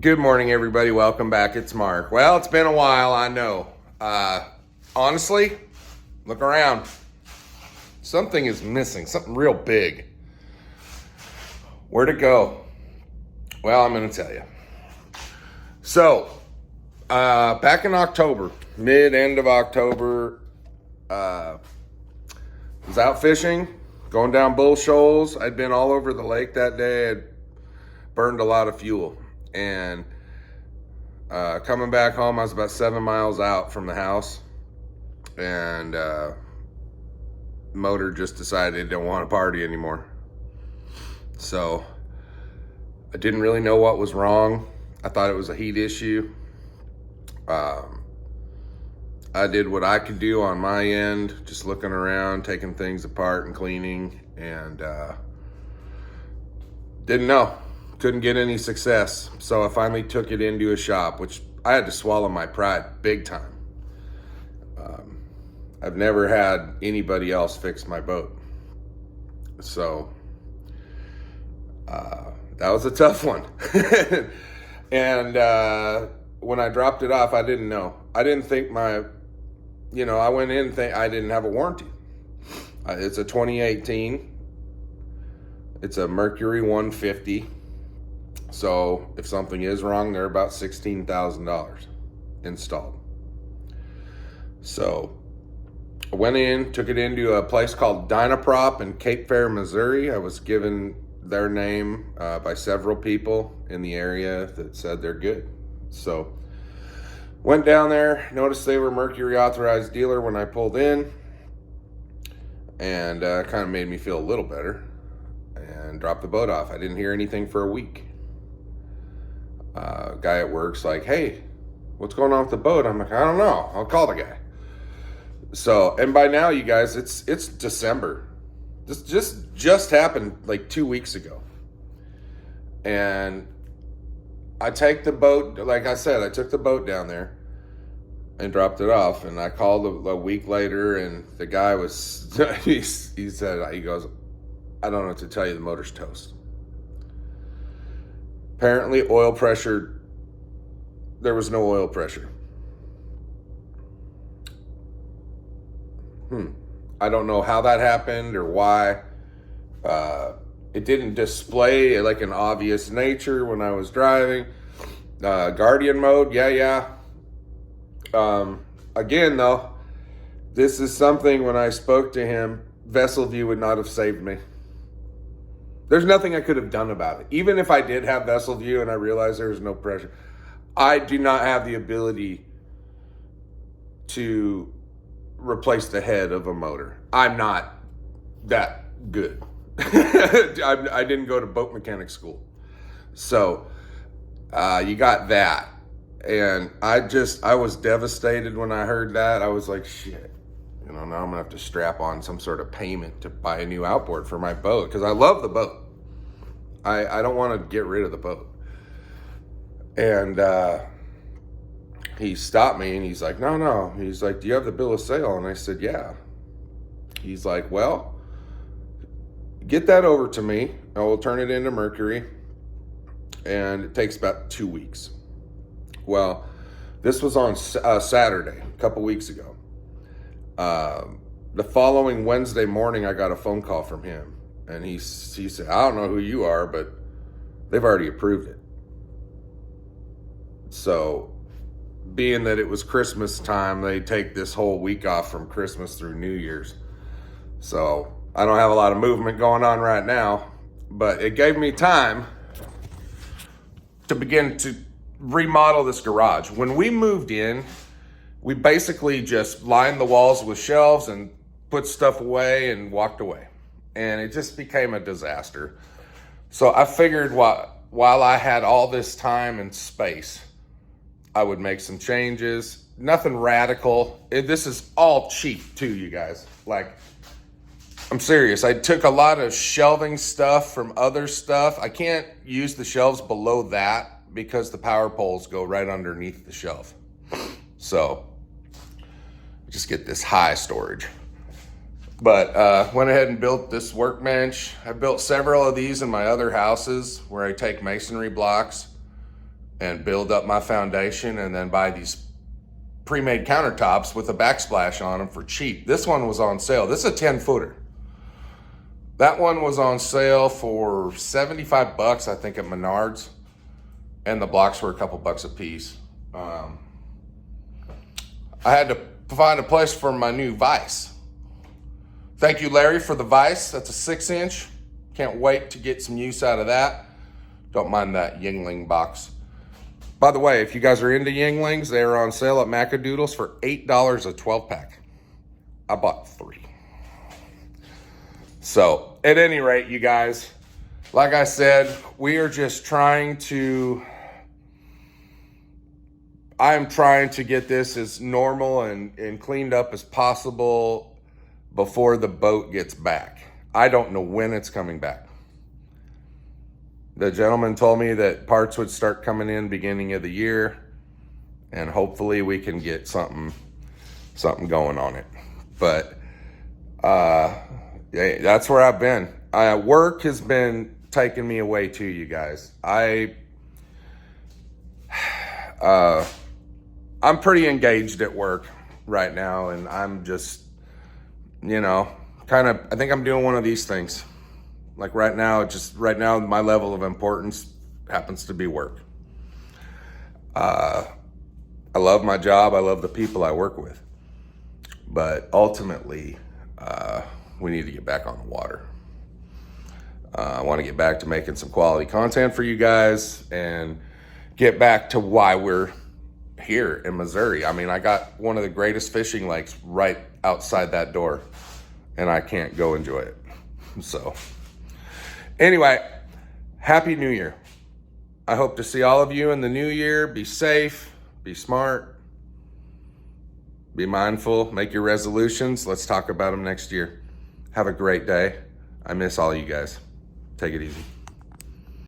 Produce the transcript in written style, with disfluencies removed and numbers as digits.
Good morning, everybody. Welcome back. It's Mark. Well, it's been a while, I know. Honestly, look around. Something is missing, something real big. Where'd it go? Well, I'm going to tell you. So, back in October, end of October, was out fishing, going down Bull Shoals. I'd been all over the lake that day. I'd burned a lot of fuel. And coming back home, I was about 7 miles out from the house, and motor just decided it didn't want to party anymore. So I didn't really know what was wrong. I thought it was a heat issue. I did what I could do on my end, just looking around, taking things apart and cleaning, and didn't know. Couldn't get any success. So I finally took it into a shop, which I had to swallow my pride big time. I've never had anybody else fix my boat. So that was a tough one. And when I dropped it off, I didn't know. I didn't think I went in think I didn't have a warranty. It's a 2018. It's a Mercury 150. So if something is wrong, they're about $16,000 installed. So I went in, took it into a place called Dynaprop in Cape Fear, Missouri. I was given their name by several people in the area that said they're good. So went down there, noticed they were Mercury authorized dealer when I pulled in, and kind of made me feel a little better, and dropped the boat off. I didn't hear anything for a week. Guy at work's like, "Hey, what's going on with the boat?" I'm like, "I don't know. I'll call the guy." So, and by now, you guys, it's December. This just happened like 2 weeks ago. And I take the boat, like I said, I took the boat down there and dropped it off. And I called a week later, and the guy was, he said, he goes, "I don't know what to tell you, the motor's toast." Apparently oil pressure, there was no oil pressure. I don't know how that happened or why. It didn't display like an obvious nature when I was driving. Guardian mode, yeah. Again though, this is something when I spoke to him, Vessel View would not have saved me. There's nothing I could have done about it. Even if I did have Vessel View and I realized there was no pressure, I do not have the ability to replace the head of a motor. I'm not that good. I didn't go to boat mechanic school. So you got that. And I was devastated when I heard that. I was like, shit. Now I'm gonna have to strap on some sort of payment to buy a new outboard for my boat, because I love the boat. I don't want to get rid of the boat. And he stopped me and he's like, no. He's like, "Do you have the bill of sale?" And I said, "Yeah." He's like, "Well, get that over to me. I will turn it into Mercury. And it takes about 2 weeks." Well, this was on Saturday, a couple weeks ago. The following Wednesday morning, I got a phone call from him. And he said, "I don't know who you are, but they've already approved it." So, being that it was Christmas time, they take this whole week off from Christmas through New Year's. So, I don't have a lot of movement going on right now, but it gave me time to begin to remodel this garage. When we moved in, we basically just lined the walls with shelves and put stuff away and walked away. And it just became a disaster. So I figured while I had all this time and space, I would make some changes. Nothing radical. This is all cheap too, you guys. Like, I'm serious. I took a lot of shelving stuff from other stuff. I can't use the shelves below that because the power poles go right underneath the shelf. So just get this high storage. But went ahead and built this workbench. I built several of these in my other houses where I take masonry blocks and build up my foundation and then buy these pre-made countertops with a backsplash on them for cheap. This one was on sale. This is a 10-footer. That one was on sale for 75 bucks, I think, at Menards. And the blocks were a couple bucks a piece. I had to find a place for my new vise. Thank you, Larry, for the vise. That's a 6-inch. Can't wait to get some use out of that. Don't mind that Yingling box. By the way, if you guys are into Yinglings, they are on sale at Macadoodles for $8 a 12-pack. I bought 3. So, at any rate, you guys, like I said, we are just trying to... I am trying to get this as normal and cleaned up as possible before the boat gets back. I don't know when it's coming back. The gentleman told me that parts would start coming in beginning of the year, and hopefully we can get something going on it. But yeah, that's where I've been. Work has been taking me away too, you guys. I'm pretty engaged at work right now, and I'm just, I think I'm doing one of these things. Like right now, my level of importance happens to be work. I love my job. I love the people I work with. But ultimately, we need to get back on the water. I want to get back to making some quality content for you guys and get back to why we're here in Missouri. I mean, I got one of the greatest fishing lakes right outside that door, and I can't go enjoy it. So anyway, Happy New Year. I hope to see all of you in the new year. Be safe, be smart, be mindful, make your resolutions. Let's talk about them next year. Have a great day. I miss all you guys. Take it easy.